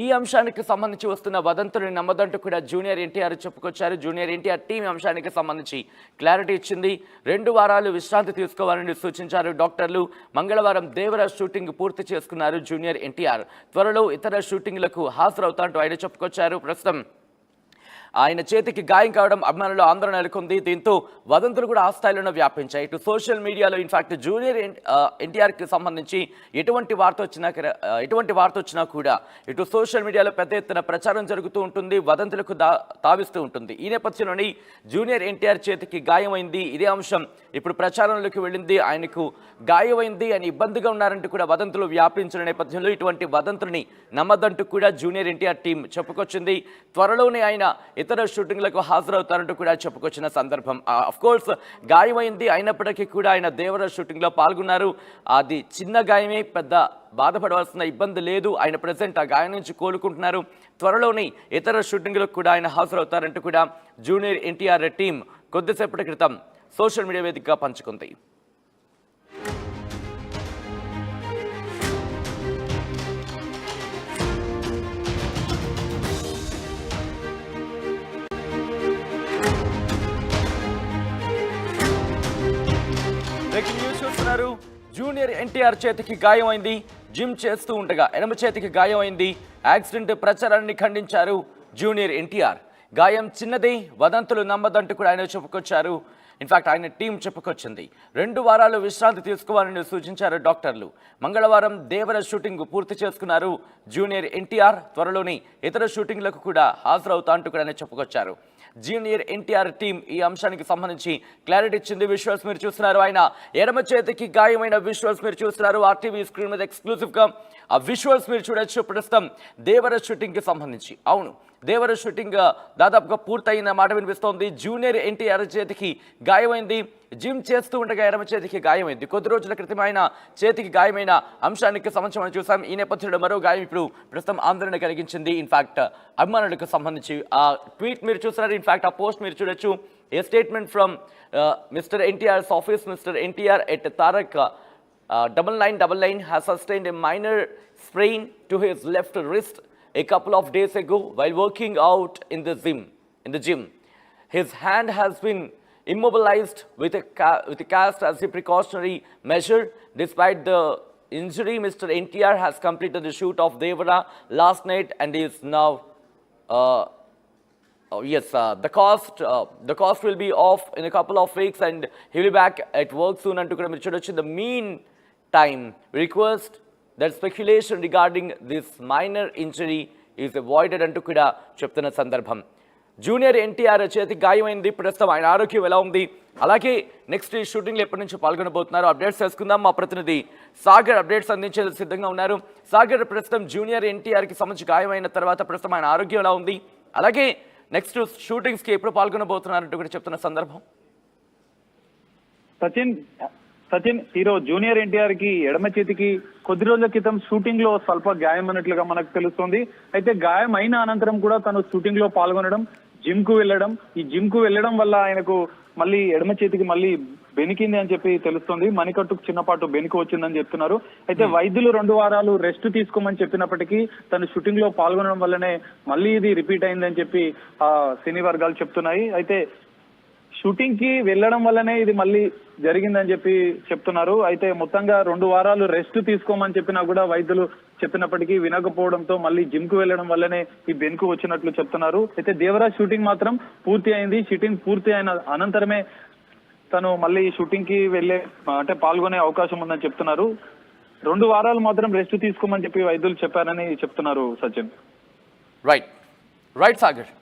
ఈ అంశానికి సంబంధించి వస్తున్న వదంతుని నమ్మదంటూ కూడా జూనియర్ ఎన్టీఆర్ చెప్పుకొచ్చారు. జూనియర్ ఎన్టీఆర్ టీం అంశానికి సంబంధించి క్లారిటీ ఇచ్చింది. 2 వారాలు విశ్రాంతి తీసుకోవాలని సూచించారు డాక్టర్లు. మంగళవారం దేవరాజ్ షూటింగ్ పూర్తి చేసుకున్నారు జూనియర్ ఎన్టీఆర్. త్వరలో ఇతర షూటింగ్లకు హాజరవుతారంటూ ఆయన చెప్పుకొచ్చారు. ప్రస్తుతం ఆయన చేతికి గాయం కావడం అభిమానులు ఆందోళన నెలకొంది. దీంతో వదంతులు కూడా ఆ స్థాయిలోనే వ్యాపించాయి. ఇటు సోషల్ మీడియాలో ఇన్ఫాక్ట్ జూనియర్ ఎన్టీఆర్కి సంబంధించి ఎటువంటి వార్త వచ్చినా కూడా ఇటు సోషల్ మీడియాలో పెద్ద ఎత్తున ప్రచారం జరుగుతూ ఉంటుంది, వదంతులకు తావిస్తూ ఉంటుంది. ఈ నేపథ్యంలోని జూనియర్ ఎన్టీఆర్ చేతికి గాయమైంది. ఇదే అంశం ఇప్పుడు ప్రచారంలోకి వెళ్ళింది. ఆయనకు గాయమైంది అని ఇబ్బందిగా ఉన్నారంటూ కూడా వదంతులు వ్యాపించిన నేపథ్యంలో ఇటువంటి వదంతుల్ని నమ్మదంటూ కూడా జూనియర్ ఎన్టీఆర్ టీం చెప్పుకొచ్చింది. త్వరలోనే ఆయన ఇతర షూటింగ్లకు హాజరవుతారంటూ కూడా చెప్పుకొచ్చిన సందర్భం. కోర్స్ గాయమైంది అయినప్పటికీ కూడా ఆయన దేవరాజ్ షూటింగ్లో పాల్గొన్నారు. అది చిన్న గాయమే, పెద్ద బాధపడవలసిన ఇబ్బంది లేదు. ఆయన ప్రజెంట్ ఆ గాయం నుంచి కోలుకుంటున్నారు. త్వరలోనే ఇతర షూటింగ్లకు కూడా ఆయన హాజరవుతారంటూ కూడా జూనియర్ ఎన్టీఆర్ టీం కొద్దిసేపటి క్రితం సోషల్ మీడియా వేదికగా పంచుకుంది. బ్రేకింగ్ న్యూస్ చూస్తున్నారు. జూనియర్ ఎన్టీఆర్ చేతికి గాయమైంది. జిమ్ చేస్తూ ఉండగా ఎడమ చేతికి గాయమైంది. యాక్సిడెంట్ ప్రచారాన్ని ఖండించారు జూనియర్ ఎన్టీఆర్. గాయం చిన్నది, వదంతులు నమ్మదంటూ కూడా ఆయన చెప్పుకొచ్చారు. ఇన్ఫాక్ట్ ఆయన టీం చెప్పుకొచ్చింది. 2 వారాలు విశ్రాంతి తీసుకోవాలని సూచించారు డాక్టర్లు. మంగళవారం దేవరాజ్ షూటింగ్ పూర్తి చేసుకున్నారు జూనియర్ ఎన్టీఆర్. త్వరలోని ఇతర షూటింగ్లకు కూడా హాజరవుతా అంటూ కూడా ఆయన చెప్పుకొచ్చారు. జూనియర్ ఎన్టీఆర్ టీం ఈ అంశానికి సంబంధించి క్లారిటీ ఇచ్చింది. విజువల్స్ మీరు చూస్తున్నారు. ఆయన ఎడమ చేతికి గాయమైన విజువల్స్ మీరు చూస్తున్నారు. ఆర్టీవీ స్క్రీన్ మీద ఎక్స్క్లూజివ్గా ఆ విజువల్స్ మీరు చూడొచ్చు. ప్రస్తుతం దేవరాజ్ షూటింగ్కి సంబంధించి అవును దేవరాజ్ షూటింగ్ దాదాపుగా పూర్తయిన మాట వినిపిస్తోంది. జూనియర్ ఎన్టీఆర్ చేతికి గాయమైంది. జిమ్ చేస్తూ ఉండగా ఎడమ చేతికి గాయమైంది. కొద్ది రోజుల క్రితం ఆయన చేతికి గాయమైన అంశానికి సంబంధించి మనం చూసాం. ఈ నేపథ్యంలో మరో గాయం ఇప్పుడు ప్రస్తుతం ఆందోళన కలిగించింది. ఇన్ఫాక్ట్ అభిమానులకు సంబంధించి ఆ ట్వీట్ మీరు చూస్తున్నారు. ఇన్ఫాక్ట్ ఆ పోస్ట్ మీరు చూడొచ్చు. A statement from Mr NTR's office. Mr NTR at Tarak 9999 has sustained a minor sprain to his left wrist a couple of days ago while working out in the gym. His hand has been immobilized with a cast as a precautionary measure. Despite the injury, Mr. NTR has completed the shoot of Devara last night and is now the cost will be off in a couple of weeks and he will be back at work soon. And to the meantime, request that speculation regarding this minor injury is avoided అంటూ కూడా చెప్తున్న సందర్భం. Junior NTR చేతికి గాయమైంది. ప్రస్తుతం ఆయన ఆరోగ్యం ఎలా ఉంది, అలాగే నెక్స్ట్ ఈ షూటింగ్లో ఎప్పటి నుంచి పాల్గొనబోతున్నారు అప్డేట్స్ తెలుసుకుందాం. మా ప్రతినిధి సాగర్ అప్డేట్స్ అందించేందుకు సిద్ధంగా ఉన్నారు. సాగర్, ప్రస్తుతం జూనియర్ ఎన్టీఆర్కి సంబంధించి గాయమైన తర్వాత ప్రస్తుతం ఆయన ఆరోగ్యం ఎలా ఉంది, అలాగే నెక్స్ట్ షూటింగ్స్కి ఎప్పుడు పాల్గొనబోతున్నారంటూ కూడా చెప్తున్న సందర్భం. సచిన్ ఈరోజు జూనియర్ ఎన్టీఆర్ కి ఎడమ చేతికి కొద్ది రోజుల క్రితం షూటింగ్ లో స్వల్ప గాయం అన్నట్లుగా మనకు తెలుస్తుంది. అయితే గాయం అయిన అనంతరం కూడా తను షూటింగ్ లో పాల్గొనడం, జిమ్ కు వెళ్ళడం వల్ల ఆయనకు మళ్ళీ ఎడమ చేతికి మళ్ళీ బెనికింది అని చెప్పి తెలుస్తుంది. మణికట్టుకు చిన్నపాటు బెనికి వచ్చిందని చెప్తున్నారు. అయితే వైద్యులు 2 వారాలు రెస్ట్ తీసుకోమని చెప్పినప్పటికీ తను షూటింగ్ లో పాల్గొనడం వల్లనే మళ్ళీ ఇది రిపీట్ అయిందని చెప్పి సినీ వర్గాలు చెప్తున్నాయి. అయితే షూటింగ్ కి వెళ్ళడం వల్లనే ఇది మళ్ళీ జరిగిందని చెప్పి చెప్తున్నారు. అయితే మొత్తంగా 2 వారాలు రెస్ట్ తీసుకోమని చెప్పినా కూడా వైద్యులు చెప్పినప్పటికీ వినకపోవడంతో మళ్ళీ జిమ్ కు వెళ్ళడం వల్లనే ఈ బెన్కు వచ్చినట్లు చెప్తున్నారు. అయితే దేవరాజ్ షూటింగ్ మాత్రం పూర్తి అయింది. షూటింగ్ పూర్తి అయిన అనంతరమే తను మళ్ళీ షూటింగ్ కి పాల్గొనే అవకాశం ఉందని చెప్తున్నారు. 2 వారాలు మాత్రం రెస్ట్ తీసుకోమని చెప్పి వైద్యులు చెప్పారని చెప్తున్నారు. సచిన్ రైట్ సాగర్,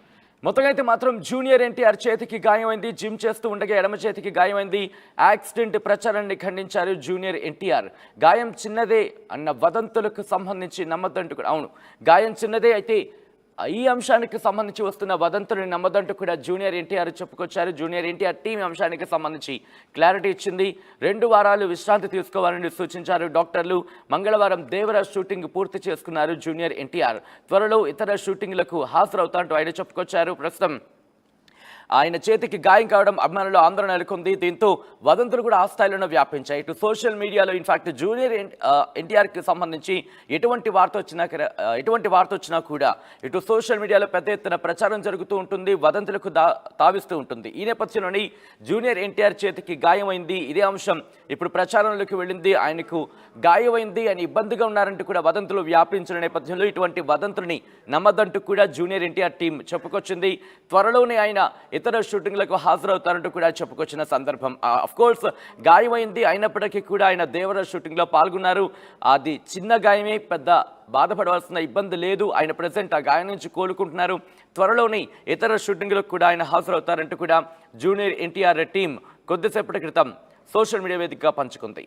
మొత్తంగా అయితే మాత్రం జూనియర్ ఎన్టీఆర్ చేతికి గాయమైంది. జిమ్ చేస్తూ ఉండగా ఎడమ చేతికి గాయమైంది. యాక్సిడెంట్ ప్రచారాన్ని ఖండించారు జూనియర్ ఎన్టీఆర్. గాయం చిన్నదే అన్న వదంతులకు సంబంధించి నమ్మద్దంటూ కూడా అవును గాయం చిన్నదే, అయితే ఈ అంశానికి సంబంధించి వస్తున్న వదంతుని నమ్మదంటూ కూడా జూనియర్ ఎన్టీఆర్ చెప్పుకొచ్చారు. జూనియర్ ఎన్టీఆర్ టీం అంశానికి సంబంధించి క్లారిటీ ఇచ్చింది. 2 వారాలు విశ్రాంతి తీసుకోవాలని సూచించారు డాక్టర్లు. మంగళవారం దేవరాజ్ షూటింగ్ పూర్తి చేసుకున్నారు జూనియర్ ఎన్టీఆర్. త్వరలో ఇతర షూటింగ్లకు హాజరవుతారంటూ ఆయన చెప్పుకొచ్చారు. ప్రస్తుతం ఆయన చేతికి గాయం కావడం అభిమానులు ఆందోళన నెలకొంది. దీంతో వదంతులు కూడా ఆ స్థాయిలోనే వ్యాపించాయి. ఇటు సోషల్ మీడియాలో ఇన్ఫాక్ట్ జూనియర్ ఎన్టీఆర్కి సంబంధించి ఎటువంటి వార్త వచ్చినా కూడా ఇటు సోషల్ మీడియాలో పెద్ద ఎత్తున ప్రచారం జరుగుతూ ఉంటుంది, వదంతులకు తావిస్తూ ఉంటుంది. ఈ నేపథ్యంలోని జూనియర్ ఎన్టీఆర్ చేతికి గాయమైంది, ఇదే అంశం ఇప్పుడు ప్రచారంలోకి వెళ్ళింది. ఆయనకు గాయమైంది అని ఇబ్బందిగా ఉన్నారంటూ కూడా వదంతులు వ్యాపించిన నేపథ్యంలో ఇటువంటి వదంతుల్ని నమ్మద్దంటూ కూడా జూనియర్ ఎన్టీఆర్ టీం చెప్పుకొచ్చింది. త్వరలోనే ఆయన ఇతర షూటింగ్లకు హాజరవుతారంటూ కూడా చెప్పుకొచ్చిన సందర్భం. అఫ్ కోర్స్ గాయమైంది అయినప్పటికీ కూడా ఆయన దేవర షూటింగ్లో పాల్గొన్నారు. అది చిన్న గాయమే, పెద్ద బాధపడవలసిన ఇబ్బంది లేదు. ఆయన ప్రజెంట్ ఆ గాయం నుంచి కోలుకుంటున్నారు. త్వరలోనే ఇతర షూటింగ్లకు కూడా ఆయన హాజరవుతారంటూ కూడా జూనియర్ ఎన్టీఆర్ టీం కొద్దిసేపటి క్రితం సోషల్ మీడియా వేదికగా పంచుకుంది.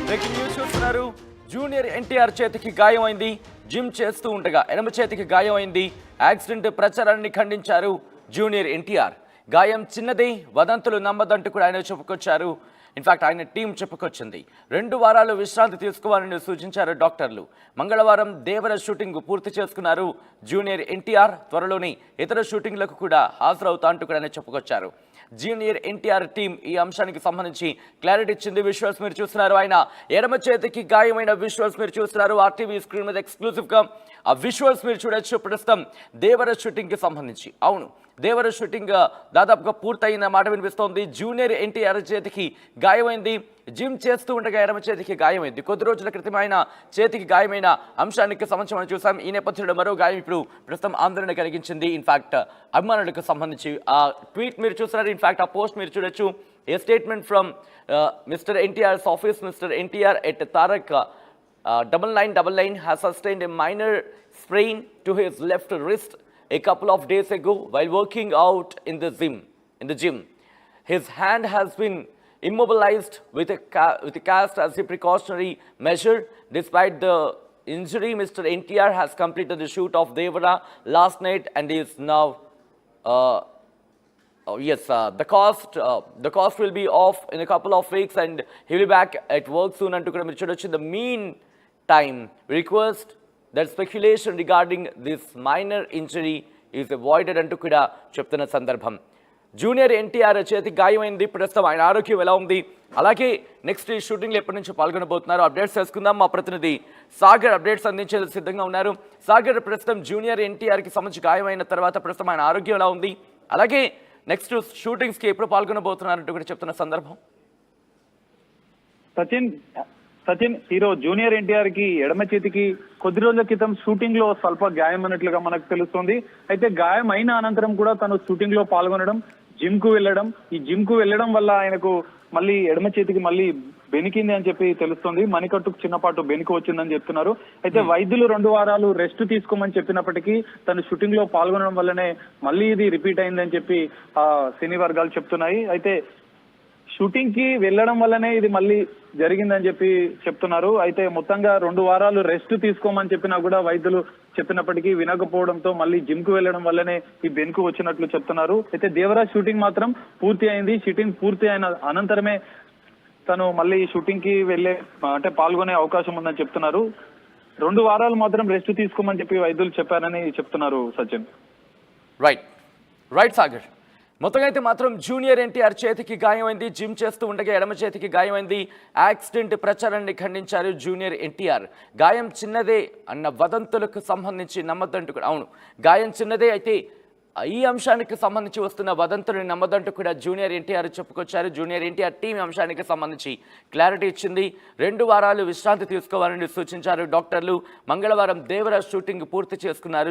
బ్రేకింగ్ న్యూస్ చూస్తున్నారు. జూనియర్ ఎన్టీఆర్ చేతికి గాయమైంది, జిమ్ చేస్తూ ఉండగా ఎడమ చేతికి గాయమైంది. యాక్సిడెంట్ ప్రచారాన్ని ఖండించారు జూనియర్ ఎన్టీఆర్. గాయం చిన్నది, వదంతులు నమ్మదంటూ కూడా ఆయన చెప్పుకొచ్చారు. ఇన్ఫాక్ట్ ఆయన టీం చెప్పుకొచ్చింది. 2 వారాలు విశ్రాంతి తీసుకోవాలని సూచించారు డాక్టర్లు. మంగళవారం దేవర షూటింగ్ పూర్తి చేసుకున్నారు జూనియర్ ఎన్టీఆర్. త్వరలోని ఇతర షూటింగ్లకు కూడా హాజరవుతా అంటూ కూడా ఆయన చెప్పుకొచ్చారు. జూనియర్ ఎన్టీఆర్ టీం ఈ అంశానికి సంబంధించి క్లారిటీ ఇచ్చింది. విజువల్స్ మీరు చూస్తున్నారు. ఆయన ఎడమ చేతికి గాయమైన విజువల్స్ మీరు చూస్తున్నారు. ఆర్టీవీ స్క్రీన్ మీద ఎక్స్క్లూజివ్గా ఆ విజువల్స్ మీరు చూడొచ్చు. ప్రస్తుతం దేవర షూటింగ్కి సంబంధించి అవును దేవర షూటింగ్ దాదాపుగా పూర్తయిన మాట వినిపిస్తోంది. జూనియర్ ఎన్టీఆర్ చేతికి గాయమైంది, జిమ్ చేస్తూ ఉండగా ఎడమ చేతికి గాయమైంది. కొద్ది రోజుల క్రితం ఆయన చేతికి గాయమైన అంశానికి సంబంధించి మనం చూసాం. ఈ నేపథ్యంలో మరో గాయం ఇప్పుడు ప్రస్తుతం ఆందోళన కలిగించింది. ఇన్ఫాక్ట్ అభిమానులకు సంబంధించి ఆ ట్వీట్ మీరు చూస్తున్నారు. ఇన్ఫాక్ట్ ఆ పోస్ట్ మీరు చూడొచ్చు. A statement from Mr NTR's office. Mr NTR at Tarak 9999 has sustained a minor sprain to his left wrist a couple of days ago while working out in the gym. His hand has been immobilized with a cast as a precautionary measure. Despite the injury, Mr. NTR has completed the shoot of Devara last night and is now the cost will be off in a couple of weeks and he will be back at work soon. And to the meantime, we request that speculation regarding this minor injury is avoided అంటూ కూడా చెప్తున్న సందర్భం. Junior NTR చేతికి గాయమైంది. ప్రస్తుతం ఆయన ఆరోగ్యం ఎలా ఉంది, అలాగే నెక్స్ట్ ఈ షూటింగ్లో ఎప్పటి నుంచి పాల్గొనబోతున్నారు అప్డేట్స్ తెలుసుకుందాం. మా ప్రతినిధి సాగర్ అప్డేట్స్ అందించేందుకు సిద్ధంగా ఉన్నారు. సాగర్, ప్రస్తుతం జూనియర్ ఎన్టీఆర్కి సంబంధించి గాయమైన తర్వాత ప్రస్తుతం ఆయన ఆరోగ్యం ఎలా ఉంది, అలాగే నెక్స్ట్ షూటింగ్స్కి ఎప్పుడు పాల్గొనబోతున్నారంటూ కూడా చెప్తున్న సందర్భం. సచిన్ హీరో జూనియర్ ఎన్టీఆర్ కి ఎడమ చేతికి కొద్ది రోజుల క్రితం షూటింగ్ లో స్వల్ప గాయం అన్నట్లుగా మనకు తెలుస్తుంది. అయితే గాయం అయిన అనంతరం కూడా తను షూటింగ్ లో పాల్గొనడం, జిమ్ కు వెళ్ళడం వల్ల ఆయనకు మళ్ళీ ఎడమ చేతికి మళ్ళీ బెనికింది అని చెప్పి తెలుస్తుంది. మణికట్టుకు చిన్నపాటు బెనికి వచ్చిందని చెప్తున్నారు. అయితే వైద్యులు 2 వారాలు రెస్ట్ తీసుకోమని చెప్పినప్పటికీ తను షూటింగ్ లో పాల్గొనడం వల్లనే మళ్ళీ ఇది రిపీట్ అయిందని చెప్పి సినీ వర్గాలు చెప్తున్నాయి. అయితే షూటింగ్ కి వెళ్ళడం వల్లనే ఇది మళ్ళీ జరిగిందని చెప్పి చెప్తున్నారు. అయితే మొత్తంగా 2 వారాలు రెస్ట్ తీసుకోమని చెప్పినా కూడా వైద్యులు చెప్పినప్పటికీ వినకపోవడంతో మళ్ళీ జిమ్ కు వెళ్ళడం వల్లనే ఈ బెన్కు వచ్చినట్లు చెప్తున్నారు. అయితే దేవరా షూటింగ్ మాత్రం పూర్తి అయింది. షూటింగ్ పూర్తి అయిన అనంతరమే తను మళ్ళీ షూటింగ్ కి పాల్గొనే అవకాశం ఉందని చెప్తున్నారు. 2 వారాలు మాత్రం రెస్ట్ తీసుకోమని చెప్పి వైద్యులు చెప్పారని చెప్తున్నారు. సచిన్ రైట్ సాగర్, మొత్తంగా అయితే మాత్రం జూనియర్ ఎన్టీఆర్ చేతికి గాయమైంది, జిమ్ చేస్తూ ఉండగా ఎడమ చేతికి గాయమైంది. యాక్సిడెంట్ ప్రచారాన్ని ఖండించారు జూనియర్ ఎన్టీఆర్. గాయం చిన్నదే అన్న వదంతులకు సంబంధించి నమ్మద్దంటూ కూడా అవును గాయం చిన్నదే, అయితే ఈ అంశానికి సంబంధించి వస్తున్న వదంతులను నమ్మదంటూ కూడా జూనియర్ ఎన్టీఆర్ చెప్పుకొచ్చారు. జూనియర్ ఎన్టీఆర్ టీం అంశానికి సంబంధించి క్లారిటీ ఇచ్చింది. 2 వారాలు విశ్రాంతి తీసుకోవాలని సూచించారు డాక్టర్లు. మంగళవారం దేవర షూటింగ్ పూర్తి చేసుకున్నారు.